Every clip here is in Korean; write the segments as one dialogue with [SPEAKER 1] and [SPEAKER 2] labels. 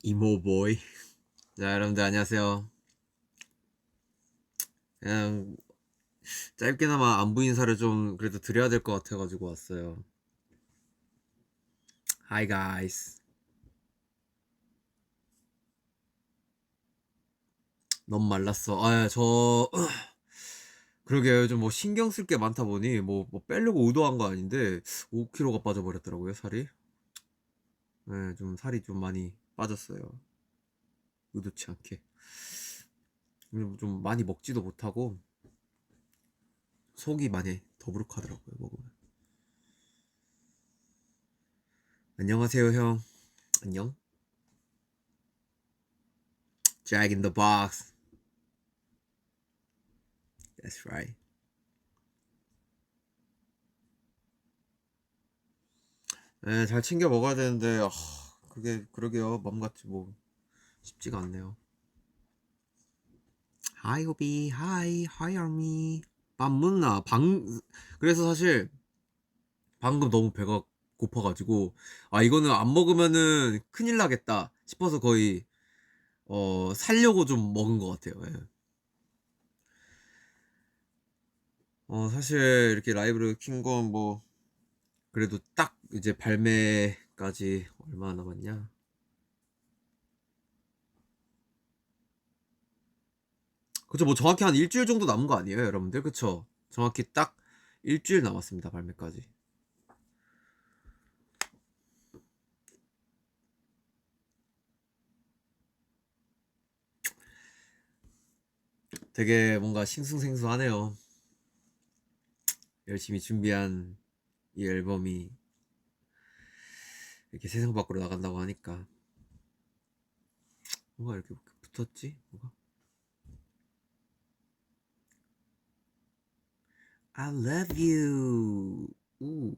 [SPEAKER 1] 이모보이. 자, 여러분들 안녕하세요. 그냥 짧게나마 안부 인사를 좀 그래도 드려야 될 것 같아가지고 왔어요. Hi guys. 너무 말랐어. 그러게요. 요즘 뭐 신경 쓸 게 많다 보니 뭐 빼려고 의도한 거 아닌데 5kg가 빠져버렸더라고요, 살이. 네, 좀 살이 좀 많이 빠졌어요. 의도치 않게. 좀 많이 먹지도 못하고 속이 많이 더부룩하더라고요, 먹으면. 안녕하세요, 형. 안녕. Jack in the box. That's right. 네, 잘 챙겨 먹어야 되는데 그게 그러게요. 맘같이 뭐 쉽지가 않네요. Hi 호비, hi army. 밥 묻나? 그래서 사실 방금 너무 배가 고파가지고 이거는 안 먹으면은 큰일 나겠다 싶어서 거의 살려고 좀 먹은 것 같아요. 예. 사실 이렇게 라이브를 킨 건 뭐 그래도 딱 이제 발매까지 얼마나 남았냐? 그쵸, 뭐 정확히 한 일주일 정도 남은 거 아니에요, 여러분들? 그쵸? 정확히 딱 일주일 남았습니다, 발매까지. 되게 뭔가 싱숭생숭하네요. 열심히 준비한 이 앨범이 이렇게 세상 밖으로 나간다고 하니까 뭔가 이렇게 붙었지? 뭐가? I love you. 우.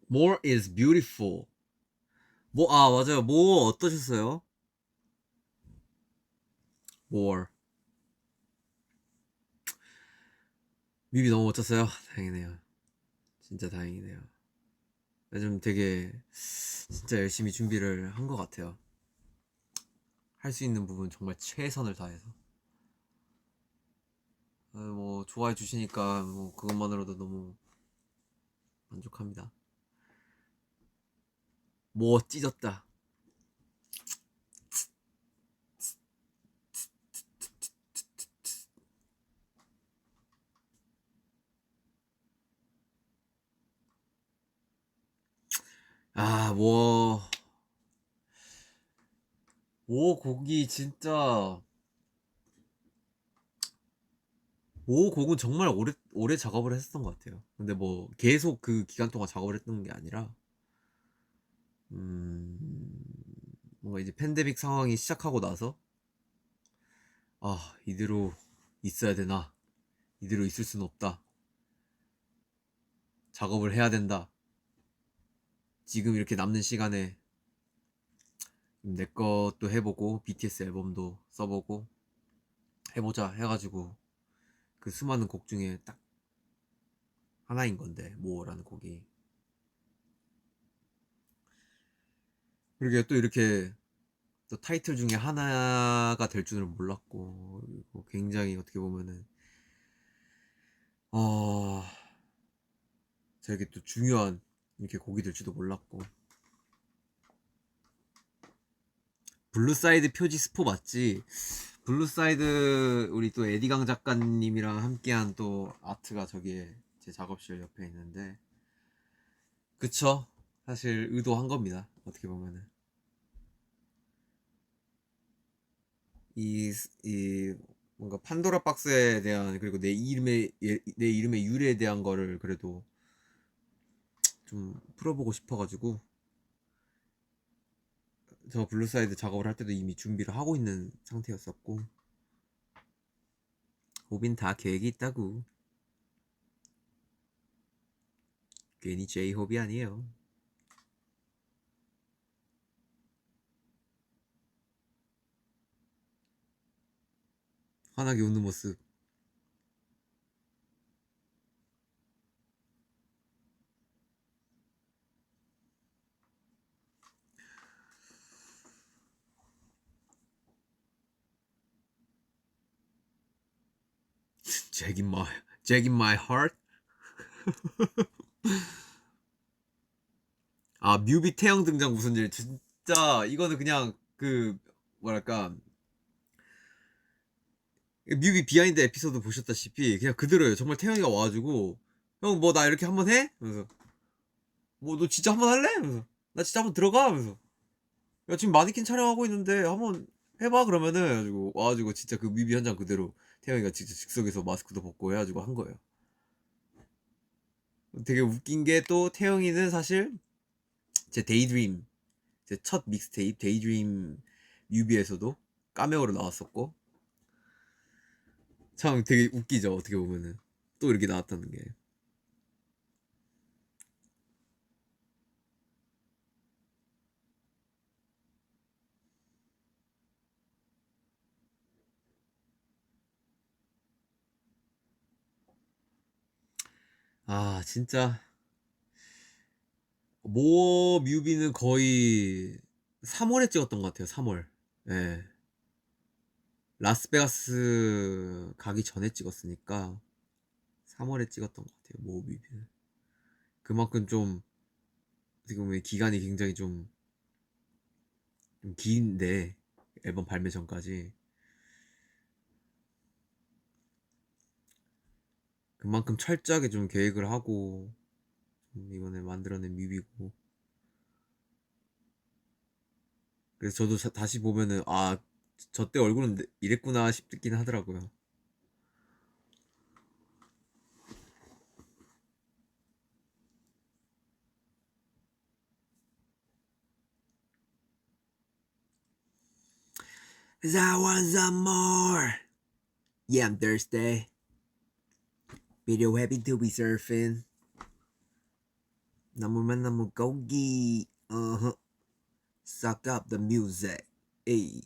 [SPEAKER 1] More is beautiful. 맞아요. 뭐 어떠셨어요? More. 뮤비 너무 멋졌어요. 다행이네요. 진짜 다행이네요. 요즘 되게 진짜 열심히 준비를 한 것 같아요. 할 수 있는 부분 정말 최선을 다해서. 뭐 좋아해 주시니까 뭐 그것만으로도 너무 만족합니다. 뭐 찢었다. 뭐, 곡이 진짜, 곡은 정말 오래 작업을 했었던 것 같아요. 근데 뭐, 계속 그 기간 동안 작업을 했던 게 아니라, 음, 뭔가 이제 팬데믹 상황이 시작하고 나서, 이대로 있어야 되나? 이대로 있을 수는 없다. 작업을 해야 된다. 지금 이렇게 남는 시간에 내 것도 해보고, BTS 앨범도 써보고, 해보자 해가지고, 그 수많은 곡 중에 딱 하나인 건데, 뭐라는 곡이. 그러게 또 이렇게 또 타이틀 중에 하나가 될 줄은 몰랐고, 그리고 굉장히 어떻게 보면은 어 되게 또 중요한 이렇게 곡이 될지도 몰랐고. 블루사이드 표지 스포 맞지? 블루사이드 우리 또 에디강 작가님이랑 함께한 또 아트가 저기에 제 작업실 옆에 있는데, 그쵸? 사실 의도한 겁니다, 어떻게 보면은. 이 뭔가 판도라 박스에 대한, 그리고 내 이름의 유래에 대한 거를 그래도 좀 풀어보고 싶어가지고, 저 블루사이드 작업을 할 때도 이미 준비를 하고 있는 상태였었고. 호빈 다 계획이 있다고. 괜히 제이홉이 아니에요. 환하게 웃는 모습. Jack in my heart. 아, 뮤비 태영 등장 무슨 일. 진짜 이거는 그냥 그 뭐랄까, 뮤비 비하인드 에피소드 보셨다시피 그냥 그대로예요. 정말 태영이가 와가지고 형 뭐 나 이렇게 한번 해? 그래서 뭐 너 진짜 한번 할래? 그래서 나 진짜 한번 들어가? 그래서 야 지금 마네킹 촬영하고 있는데 한번 해봐 그러면은 해가지고 와가지고 진짜 그 뮤비 현장 그대로 태영이가 진짜 즉석에서 마스크도 벗고 해가지고 한 거예요. 되게 웃긴 게 또 태영이는 사실 제 데이드림, 제 첫 믹스테이프 데이드림 뮤비에서도 카메오로 나왔었고, 참 되게 웃기죠. 어떻게 보면은 또 이렇게 나왔다는 게. 아 진짜 모 뮤비는 거의 3월에 찍었던 것 같아요. 3월. 예. 라스베가스 가기 전에 찍었으니까 3월에 찍었던 것 같아요. 모 뮤비는. 그만큼 좀 어떻게 보면 기간이 굉장히 좀 긴데, 앨범 발매 전까지 그만큼 철저하게 좀 계획을 하고 이번에 만들어낸 뮤비고, 그래서 저도 다시 보면은 아 저 때 얼굴은 이랬구나 싶긴 하더라고요. Cause I want some more. Yeah, I'm thirsty. Video happy to be surfing. 나무만 나무 고기. Uh-huh. Suck up the music. 에이.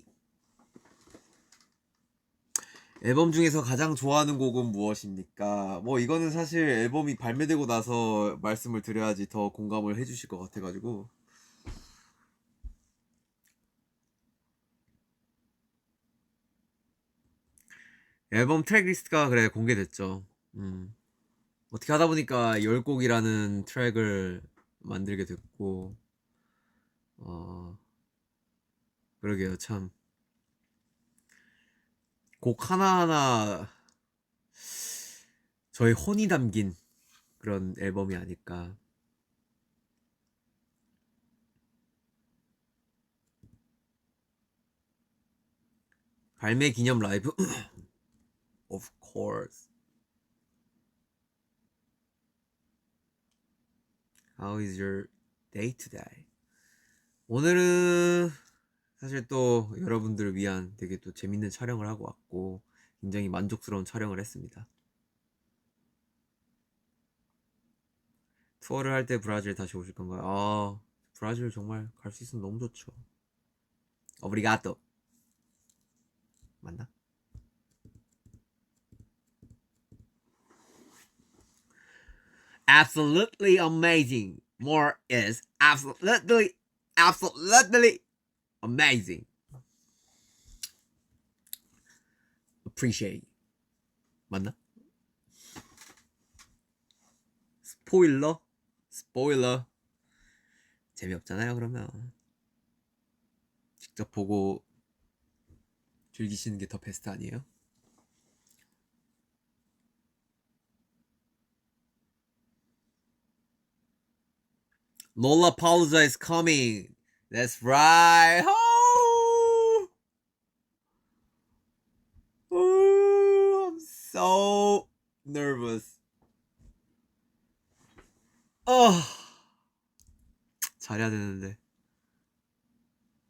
[SPEAKER 1] 앨범 중에서 가장 좋아하는 곡은 무엇입니까? 뭐 이거는 사실 앨범이 발매되고 나서 말씀을 드려야지 더 공감을 해주실 것 같아가지고. 앨범 트랙 리스트가 그래 공개됐죠. 어떻게 하다 보니까 10곡이라는 트랙을 만들게 됐고, 어, 그러게요. 참 곡 하나하나 저의 혼이 담긴 그런 앨범이 아닐까. 발매 기념 라이브. Of course. How is your day today? 오늘은 사실 또 여러분들을 위한 되게 또 재밌는 촬영을 하고 왔고 굉장히 만족스러운 촬영을 했습니다. 투어를 할 때 브라질 다시 오실 건가요? 아, 브라질 정말 갈 수 있으면 너무 좋죠. 오브리가토. 맞나? Absolutely amazing. More is absolutely amazing. Appreciate. 맞나? 스포일러? 스포일러. 재미없잖아요, 그러면. 직접 보고 즐기시는 게 더 베스트 아니에요? Lollapalooza is coming. That's right. Oh, oh, I'm so nervous. 어, 잘해야 되는데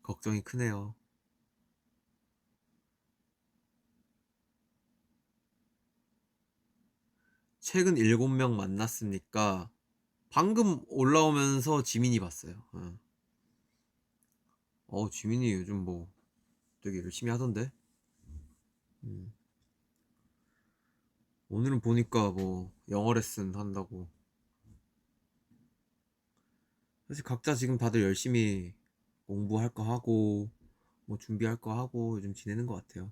[SPEAKER 1] 걱정이 크네요. 최근 7명 만났으니까 방금 올라오면서 지민이 봤어요. 지민이 요즘 뭐 되게 열심히 하던데. 음. 오늘은 보니까 뭐 영어 레슨 한다고. 사실 각자 지금 다들 열심히 공부할 거 하고 뭐 준비할 거 하고 요즘 지내는 것 같아요.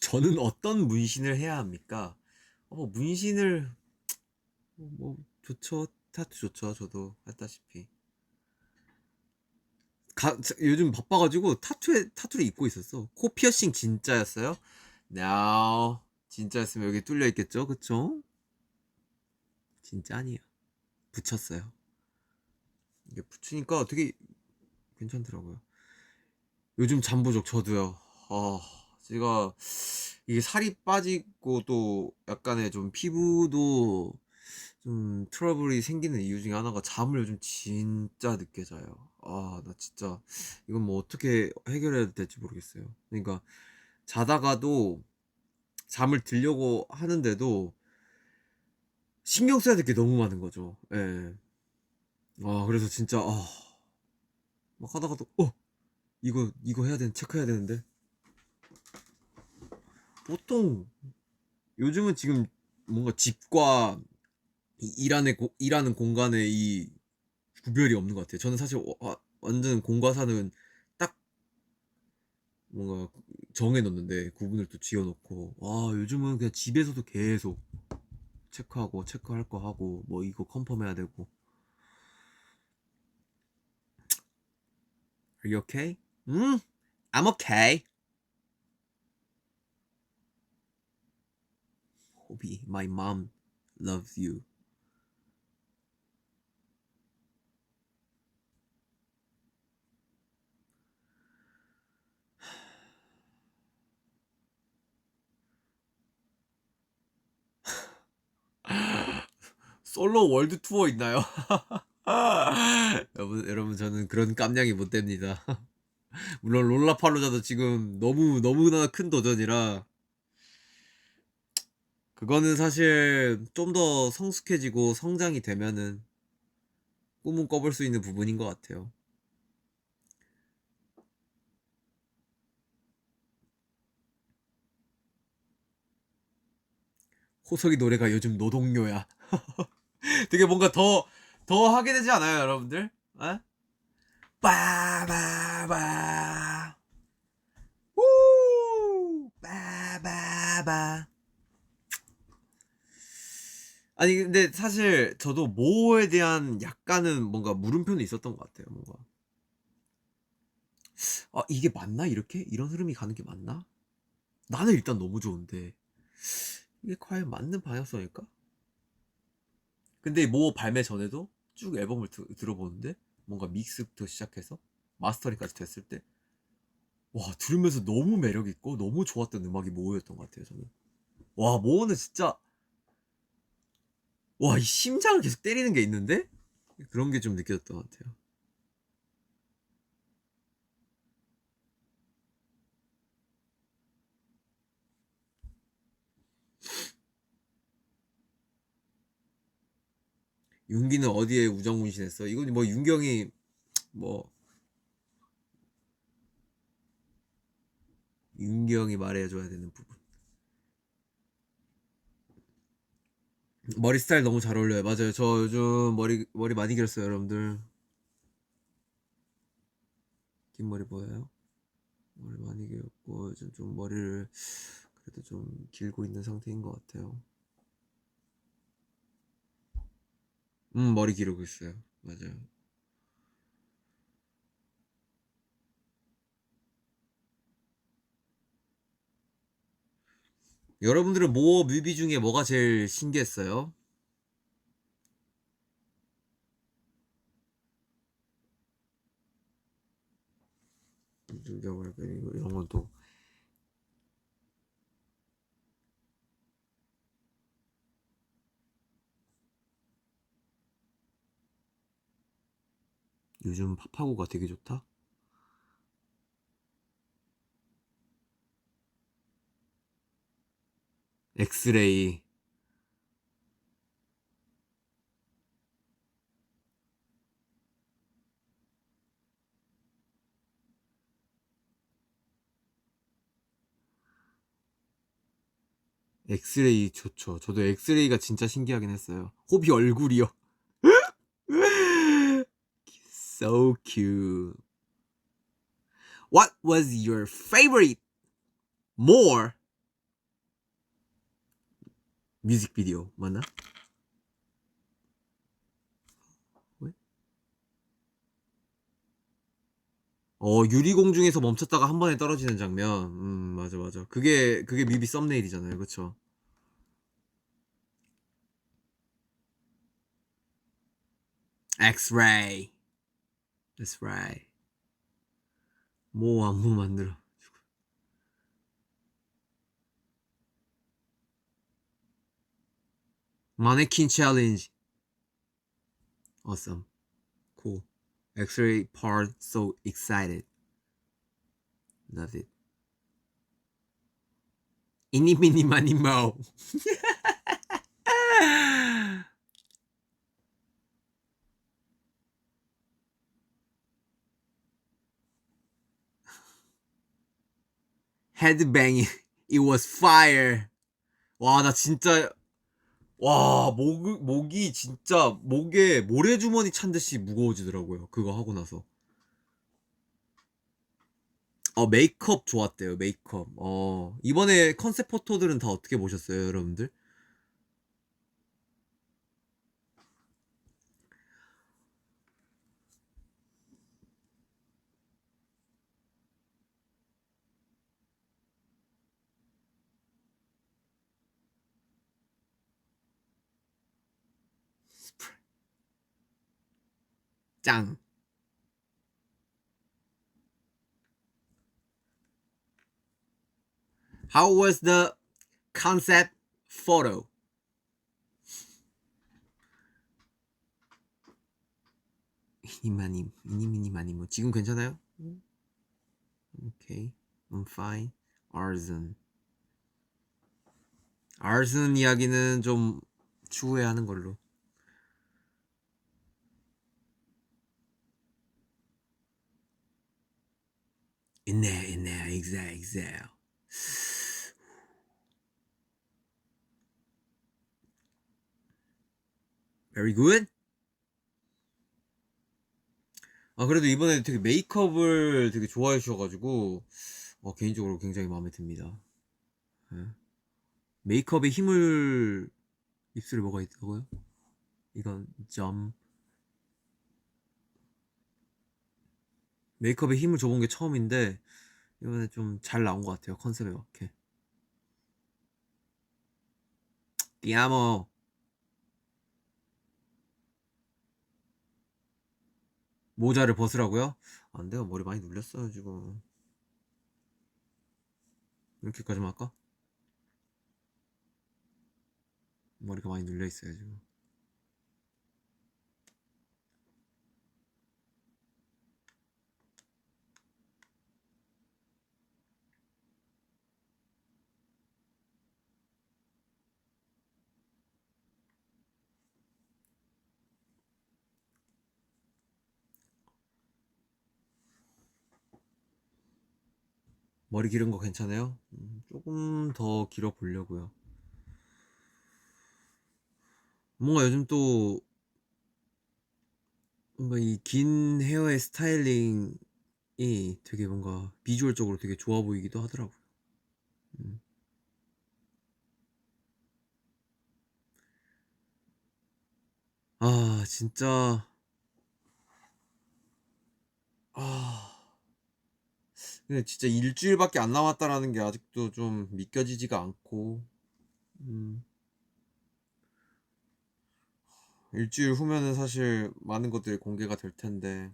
[SPEAKER 1] 저는 어떤 문신을 해야 합니까? 문신을 좋죠. 타투 좋죠. 저도 했다시피. 요즘 바빠가지고 타투를 입고 있었어. 코 피어싱 진짜였어요? No. 진짜였으면 여기 뚫려 있겠죠? 그쵸? 진짜 아니에요. 붙였어요. 이게 붙이니까 되게 괜찮더라고요. 요즘 잠부족 저도요. 제가 이게 살이 빠지고 또 약간의 좀 피부도 좀 트러블이 생기는 이유 중에 하나가 잠을 요즘 진짜 늦게 자요. 나 진짜 이건 뭐 어떻게 해결해야 될지 모르겠어요. 그러니까 자다가도 잠을 들려고 하는데도 신경 써야 될 게 너무 많은 거죠. 예. 그래서 진짜 막 하다가도 이거 해야 되는 체크해야 되는데 보통 요즘은 지금 뭔가 집과 일하는 공간의 이 구별이 없는 것 같아요. 저는 사실 완전 공과사는 딱 뭔가 정해놓는데 구분을 또 지어놓고 요즘은 그냥 집에서도 계속 체크할 거 하고 뭐 이거 컨펌해야 되고. Are you okay? I'm okay. Hobi, my mom loves you. 솔로 월드 투어 있나요? 여러분 저는 그런 깜냥이 못 됩니다. 물론 롤라팔로자도 지금 너무나 큰 도전이라 그거는 사실 좀 더 성숙해지고 성장이 되면은 꿈은 꿔볼 수 있는 부분인 것 같아요. 호석이 노래가 요즘 노동요야. 되게 뭔가 더 하게 되지 않아요, 여러분들? 에? 빠바바. 우! 빠바바. 아니, 근데 사실 저도 모에 대한 약간은 뭔가 물음표는 있었던 것 같아요, 뭔가. 이게 맞나? 이렇게? 이런 흐름이 가는 게 맞나? 나는 일단 너무 좋은데. 이게 과연 맞는 방향성일까? 근데 뭐 발매 전에도 쭉 앨범을 들어보는데 뭔가 믹스부터 시작해서 마스터링까지 됐을 때 들으면서 너무 매력있고 너무 좋았던 음악이 모호였던 것 같아요. 저는 모호는 진짜 이 심장을 계속 때리는 게 있는데 그런 게 좀 느껴졌던 것 같아요. 윤기는 어디에 우정문신했어? 이건 뭐 윤경이 뭐 윤경이 말해줘야 되는 부분. 머리 스타일 너무 잘 어울려요. 맞아요. 저 요즘 머리 많이 길었어요, 여러분들. 긴 머리 보여요? 머리 많이 길었고 요즘 좀 머리를 그래도 좀 길고 있는 상태인 것 같아요. 머리 기르고 있어요. 맞아요. 여러분들은 뭐 뮤비 중에 뭐가 제일 신기했어요? 이런 건 또 요즘 파파고가 되게 좋다? 엑스레이. 엑스레이 좋죠. 저도 엑스레이가 진짜 신기하긴 했어요. 호비 얼굴이요. So cute. What was your favorite more 뮤직비디오 맞나? 왜? 유리공중에서 멈췄다가 한 번에 떨어지는 장면. 맞아 맞아. 그게 뮤비 썸네일이잖아요. 그쵸? X-ray. That's right. 뭐 안무 만들어. 마네킹 챌린지. Awesome. Cool. X-ray part so excited. Love it. 이니미니마니모. Headbanging. It was fire. 와, 나 진짜 와, 목이 진짜 목에 모래주머니 찬 듯이 무거워지더라고요. 그거 하고 나서. 메이크업 좋았대요. 메이크업. 이번에 컨셉 포토들은 다 어떻게 보셨어요, 여러분들? 짱. How was the concept photo? 이니미니마님, 뭐 지금 괜찮아요? 오케이, I'm fine. 아르슨 이야기는 좀 추후에 하는 걸로. 있네, exact. Very good. 그래도 이번에 되게 메이크업을 되게 좋아해 주셔가지고 개인적으로 굉장히 마음에 듭니다. 예. 메이크업에 힘을 입술에 뭐가 있다고요? 이건 점. 메이크업에 힘을 줘본 게 처음인데 이번에 좀 잘 나온 것 같아요. 컨셉에 맞게. 띠아모. 모자를 벗으라고요? 안 돼요. 머리 많이 눌렸어요 지금. 이렇게까지만 할까? 머리가 많이 눌려 있어요 지금. 머리 기른 거 괜찮아요? 조금 더 길어 보려고요. 뭔가 요즘 또 뭔가 이 긴 헤어의 스타일링이 되게 뭔가 비주얼적으로 되게 좋아 보이기도 하더라고요. 음. 진짜 아 근데 진짜 일주일밖에 안 남았다라는 게 아직도 좀 믿겨지지가 않고 음, 일주일 후면은 사실 많은 것들이 공개가 될 텐데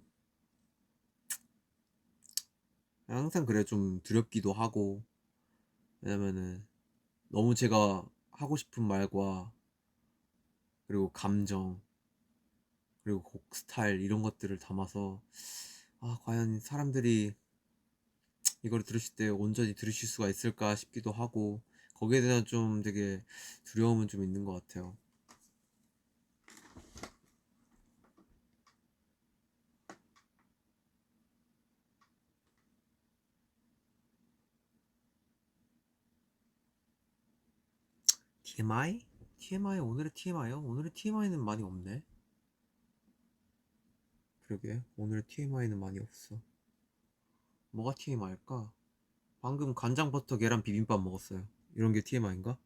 [SPEAKER 1] 항상 그래 좀 두렵기도 하고 왜냐면은 너무 제가 하고 싶은 말과 그리고 감정 그리고 곡 스타일 이런 것들을 담아서 과연 사람들이 이걸 들으실 때 온전히 들으실 수가 있을까 싶기도 하고 거기에 대한 좀 되게 두려움은 좀 있는 것 같아요. TMI? TMI 오늘의 TMI요? 오늘의 TMI는 많이 없네. 그러게 오늘의 TMI는 많이 없어. 뭐가 TMI일까? 방금 간장 버터 계란 비빔밥 먹었어요. 이런 게 TMI인가?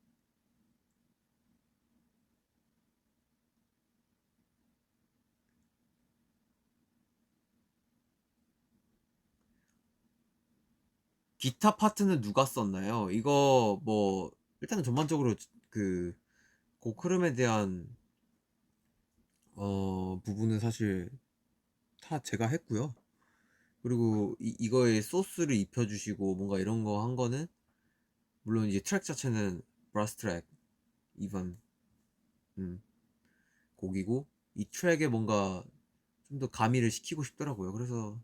[SPEAKER 1] 기타 파트는 누가 썼나요? 이거 뭐 일단은 전반적으로 그 곡 흐름에 대한 부분은 사실 다 제가 했고요. 그리고 이거에 소스를 입혀주시고 뭔가 이런 거 한 거는 물론 이제 트랙 자체는 브라스 트랙 이번 곡이고 이 트랙에 뭔가 좀 더 가미를 시키고 싶더라고요. 그래서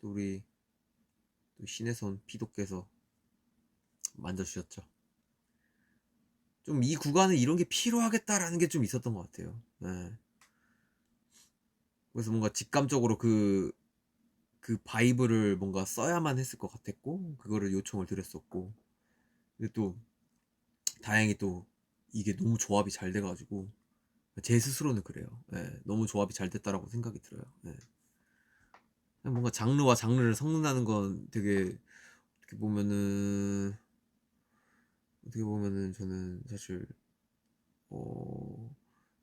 [SPEAKER 1] 또 우리 또 신의 손 피도께서 만져주셨죠. 좀 이 구간은 이런 게 필요하겠다라는 게 좀 있었던 것 같아요. 네. 그래서 뭔가 직감적으로 그 바이브를 뭔가 써야만 했을 것 같았고 그거를 요청을 드렸었고 근데 또 다행히 또 이게 너무 조합이 잘 돼가지고 제 스스로는 그래요. 네. 너무 조합이 잘 됐다라고 생각이 들어요. 네. 뭔가 장르와 장르를 섞는다는 건 되게 보면은 어떻게 보면은 저는 사실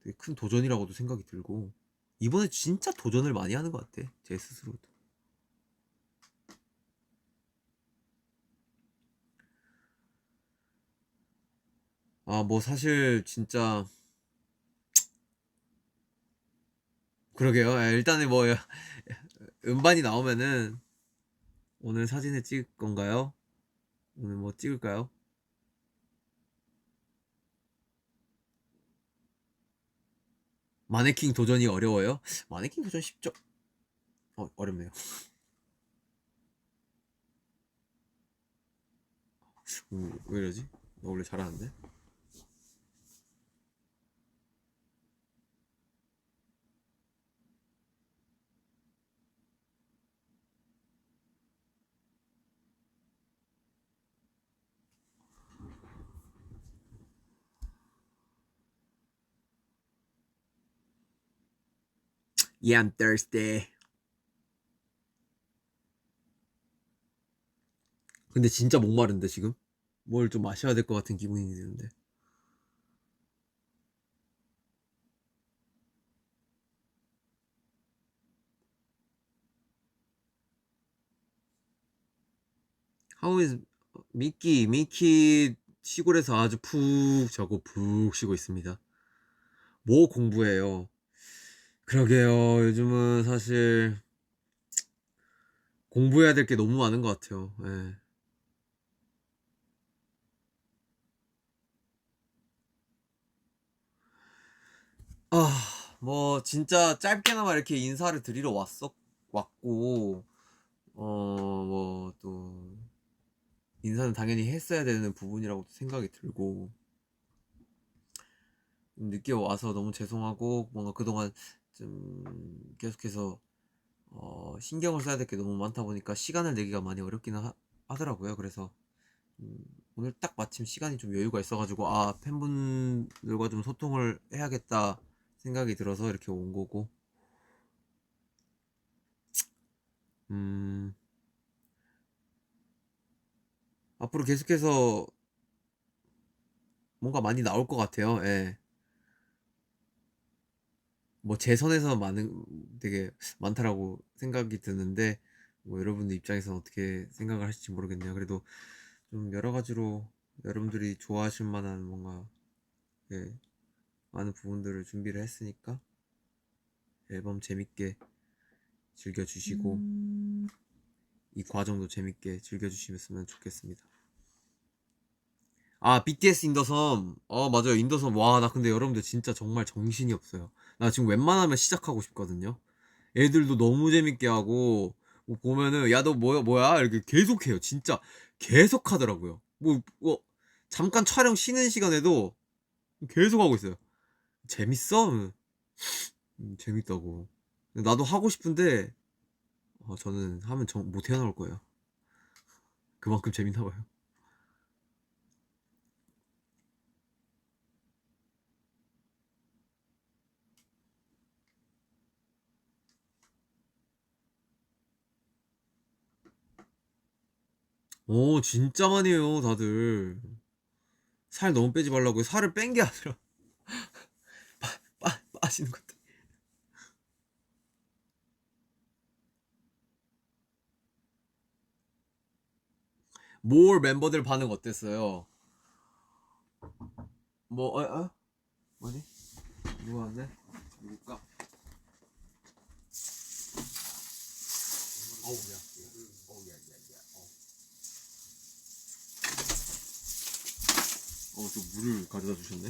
[SPEAKER 1] 되게 큰 도전이라고도 생각이 들고 이번에 진짜 도전을 많이 하는 것 같아 제 스스로도. 아 뭐 사실 진짜 그러게요. 일단은 뭐 음반이 나오면은 오늘 사진을 찍을 건가요? 오늘 뭐 찍을까요? 마네킹 도전이 어려워요? 마네킹 도전 쉽죠? 어렵네요. 왜 이러지? 나 원래 잘하는데? Yeah, I'm thirsty. 근데 진짜 목마른데 지금? 뭘 좀 마셔야 될 것 같은 기분이 드는데. How is 미키 시골에서 아주 푹 자고 푹 쉬고 있습니다. 뭐 공부해요? 그러게요. 요즘은 사실 공부해야 될 게 너무 많은 것 같아요. 예. 아, 뭐 진짜 짧게나마 이렇게 인사를 드리러 왔고 뭐 또 인사는 당연히 했어야 되는 부분이라고 생각이 들고 늦게 와서 너무 죄송하고 뭔가 그동안 좀 계속해서 신경을 써야 될 게 너무 많다 보니까 시간을 내기가 많이 어렵기는 하더라고요. 그래서 음, 오늘 딱 마침 시간이 좀 여유가 있어가지고 아 팬분들과 좀 소통을 해야겠다 생각이 들어서 이렇게 온 거고 음, 앞으로 계속해서 뭔가 많이 나올 것 같아요. 예. 뭐 제 선에서 많은 되게 많다라고 생각이 드는데 뭐 여러분들 입장에서는 어떻게 생각을 하실지 모르겠네요. 그래도 좀 여러 가지로 여러분들이 좋아하실 만한 뭔가 예, 많은 부분들을 준비를 했으니까 앨범 재밌게 즐겨주시고 이 과정도 재밌게 즐겨주시면 좋겠습니다. 아 BTS 인더섬 맞아요 인더섬 와 나 근데 여러분들 진짜 정말 정신이 없어요. 나 지금 웬만하면 시작하고 싶거든요. 애들도 너무 재밌게 하고 뭐 보면은 야 너 뭐야 이렇게 계속해요. 진짜 계속 하더라고요. 뭐 잠깐 촬영 쉬는 시간에도 계속 하고 있어요. 재밌어? 재밌다고. 나도 하고 싶은데 저는 하면 못 헤어나올 거예요. 그만큼 재밌나 봐요. 오 진짜 많이 해요 다들. 살 너무 빼지 말라고 살을 뺀 게 아니라 빠지는 것도. 몰 멤버들 반응 어땠어요? 뭐, 뭐지? 누가 왔네? 누굴까? 어우, 야. 어우, 야, 야, 야. 또 물을 가져다 주셨네?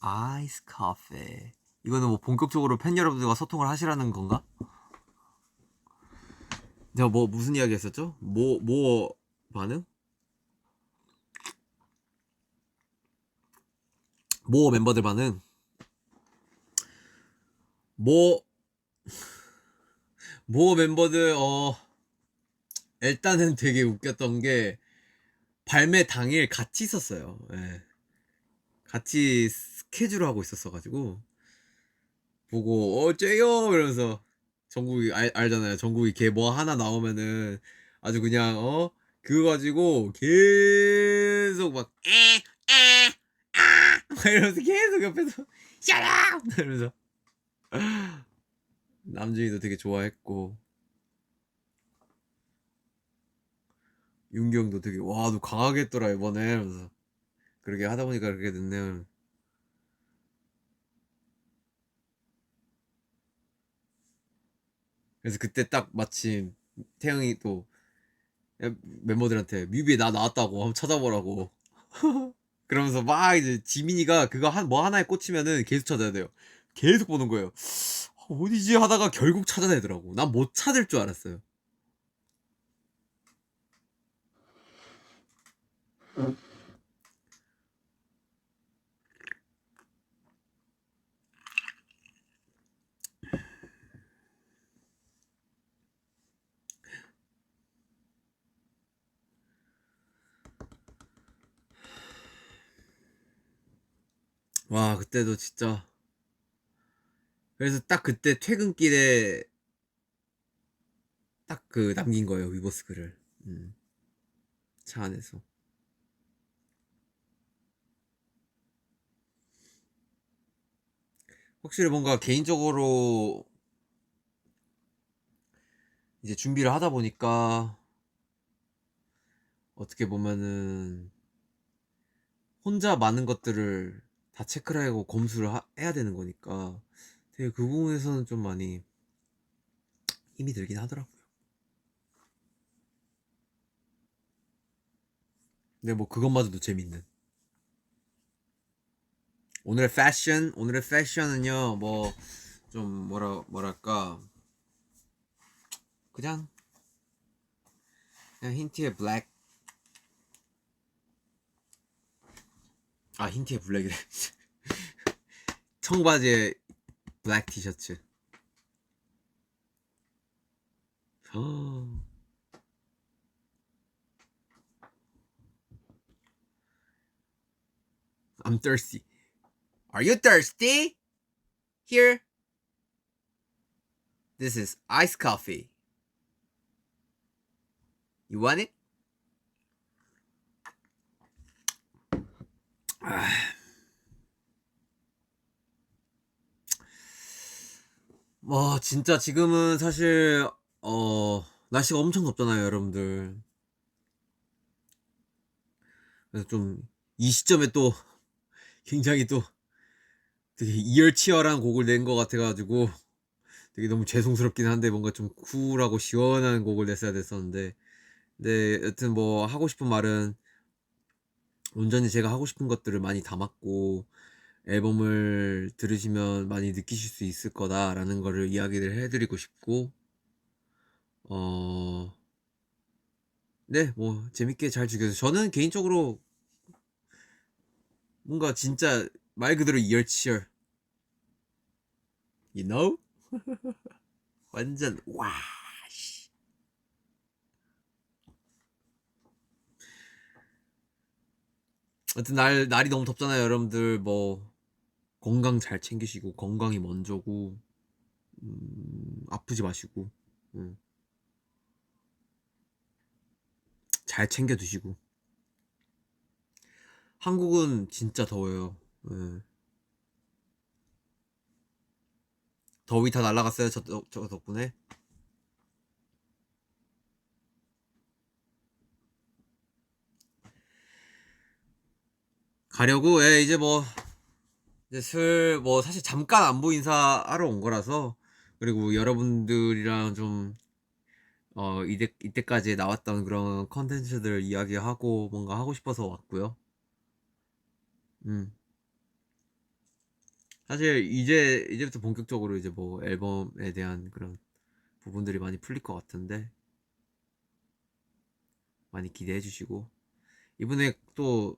[SPEAKER 1] 아이스 카페. 이거는 뭐 본격적으로 팬 여러분들과 소통을 하시라는 건가? 제가 뭐 무슨 이야기 했었죠? 뭐 반응? 뭐 멤버들 반응? 뭐, 뭐 멤버들, 일단은 되게 웃겼던 게, 발매 당일 같이 있었어요. 예. 같이 스케줄을 하고 있었어가지고, 보고, 째요! 이러면서, 정국이, 알잖아요. 정국이 걔 뭐 하나 나오면은, 아주 그냥, 그거 가지고, 계속 막, 막 이러면서 계속 옆에서, Shut up! 이러면서, 남준이도 되게 좋아했고, 윤기 형도 되게, 와, 너 강하게 했더라, 이번에. 이러면서, 그렇게 하다 보니까 그렇게 됐네. 그래서 그때 딱 마침, 태영이 또, 멤버들한테, 뮤비에 나 나왔다고, 한번 찾아보라고. 그러면서 막 이제 지민이가 그거 뭐 하나에 꽂히면은 계속 찾아야 돼요. 계속 보는 거예요. 어디지 하다가 결국 찾아내더라고. 난 못 찾을 줄 알았어요. 와, 그때도 진짜. 그래서 딱 그때 퇴근길에 딱 그 남긴 거예요. 위버스 글을. 차 안에서. 확실히 뭔가 개인적으로 이제 준비를 하다 보니까 어떻게 보면은 혼자 많은 것들을 다 체크를 하고 검수를 해야 되는 거니까 되게 그 부분에서는 좀 많이 힘이 들긴 하더라고요. 근데 뭐 그것마저도 재밌는. 오늘의 패션은요, 뭐, 좀, 뭐랄까, 그냥, 그냥 흰티에 블랙, 흰티에 블랙이래. 청바지에 블랙 티셔츠. I'm thirsty. Are you thirsty? Here, this is iced coffee. You want it? 뭐, 진짜 지금은 사실, 날씨가 엄청 덥잖아요, 여러분들. 그래서 좀, 이 시점에 또, 굉장히 또, 되게 이열치열한 곡을 낸 것 같아가지고, 되게 너무 죄송스럽긴 한데, 뭔가 좀 쿨하고 시원한 곡을 냈어야 됐었는데, 네, 여튼 뭐, 하고 싶은 말은, 온전히 제가 하고 싶은 것들을 많이 담았고, 앨범을 들으시면 많이 느끼실 수 있을 거다라는 거를 이야기를 해드리고 싶고, 어, 네, 뭐, 재밌게 잘 즐겨서. 저는 개인적으로 뭔가 진짜 말 그대로 이열치열. You know? 완전, 와, 씨. 하여튼 날이 너무 덥잖아요, 여러분들. 뭐, 건강 잘 챙기시고, 건강이 먼저고, 아프지 마시고, 음, 잘 챙겨 드시고. 한국은 진짜 더워요. 더위 다 날라갔어요, 저 덕분에. 가려고. 예, 이제 뭐 이제 뭐 사실 잠깐 안부 인사하러 온 거라서. 그리고 여러분들이랑 좀 이때까지 나왔던 그런 컨텐츠들 이야기하고 뭔가 하고 싶어서 왔고요. 사실 이제부터 본격적으로 이제 뭐 앨범에 대한 그런 부분들이 많이 풀릴 것 같은데 많이 기대해 주시고, 이번에 또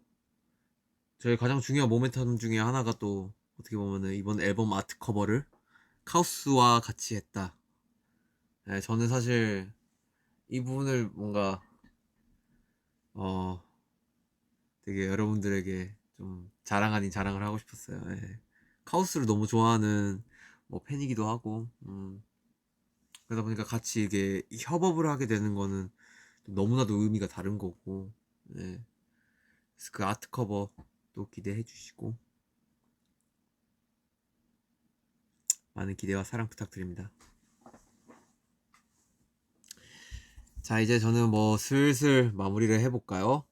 [SPEAKER 1] 저희 가장 중요한 모멘텀 중에 하나가 또 어떻게 보면은 이번 앨범 아트 커버를 카우스와 같이 했다. 네, 저는 사실 이 부분을 뭔가 어 되게 여러분들에게 좀 자랑 아닌 자랑을 하고 싶었어요. 네. 카우스를 너무 좋아하는 뭐 팬이기도 하고, 그러다 보니까 같이 이게 협업을 하게 되는 거는 너무나도 의미가 다른 거고. 네. 그래서 그 아트 커버 또 기대해 주시고 많은 기대와 사랑 부탁드립니다. 자, 이제 저는 뭐 슬슬 마무리를 해볼까요?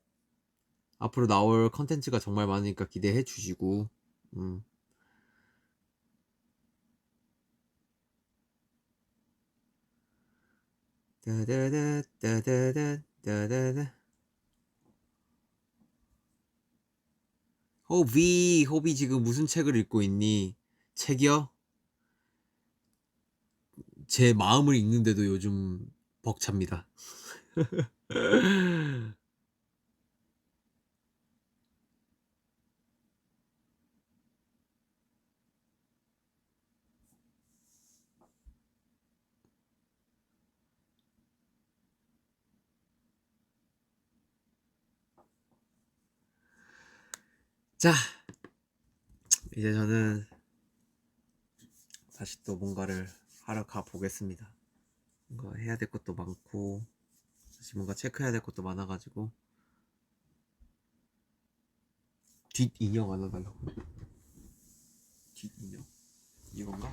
[SPEAKER 1] 앞으로 나올 컨텐츠가 정말 많으니까 기대해 주시고, 음. 따다다다다다다다. 호비 지금 무슨 책을 읽고 있니? 책이요? 제 마음을 읽는데도 요즘 벅찹니다. 자, 이제 저는 다시 또 뭔가를 하러 가 보겠습니다. 뭔가 해야 될 것도 많고 다시 뭔가 체크해야 될 것도 많아가지고. 뒷 인형 안 해달라고. 뒷 인형 이건가?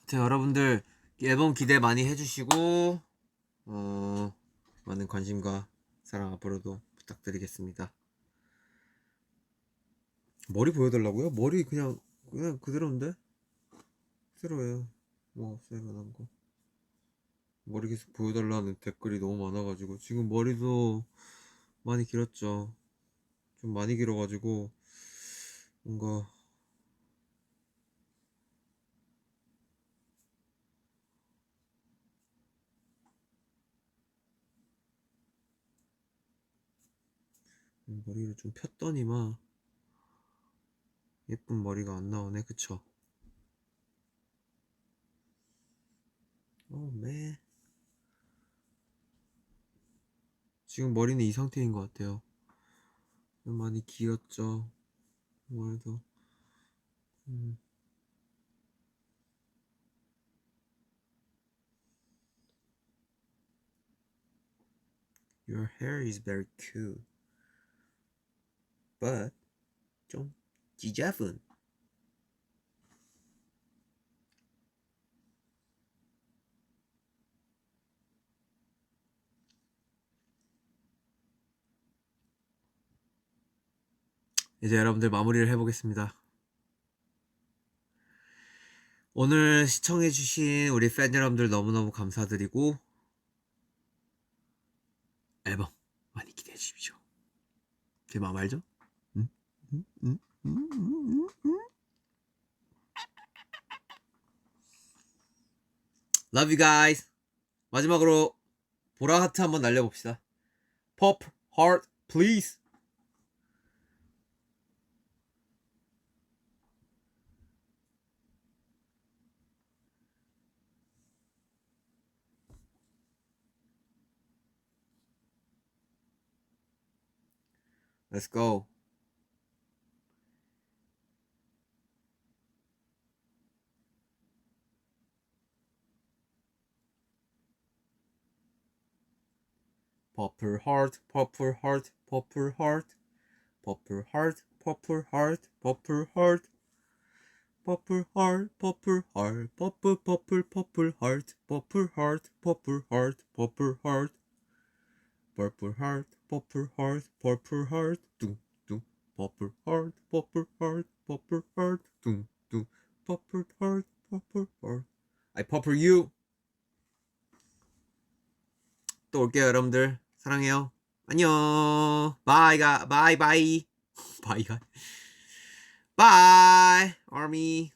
[SPEAKER 1] 자, 여러분들 앨범 기대 많이 해주시고 많은 관심과 사랑 앞으로도 부탁드리겠습니다. 머리 보여달라고요? 머리 그냥 그대로인데? 새로예요. 뭐 없어요, 그런 거. 머리 계속 보여달라는 댓글이 너무 많아가지고 지금 머리도 많이 길었죠. 좀 많이 길어가지고 뭔가 머리를 좀 폈더니만 예쁜 머리가 안 나오네. 그쵸? 매 지금 머리는 이 상태인 것 같아요. 좀 많이 길었죠. 머리도. 음. Your hair is very cute, but 좀 지저분. 이제 여러분들 마무리를 해보겠습니다. 오늘 시청해주신 우리 팬 여러분들 너무너무 감사드리고 앨범 많이 기대해 주십시오. 제 마음 알죠? 응? 응? 응? 응? 응? 응? Love you guys. 마지막으로 보라 하트 한번 날려봅시다. Pop heart please. Let's go. Purple heart, purple heart, purple heart, purple heart, purple heart, purple heart. Purple heart, purple heart, purple, purple, purple heart, purple heart, purple heart, purple heart, purple heart, purple heart, purple heart, 둥, 둥, purple heart, purple heart, purple heart, 둥, 둥, purple heart, purple heart. I purple you. 또 올게요, 여러분들. 사랑해요. 안녕. 바이가, 바이, 바이. 바이가. 바이, army.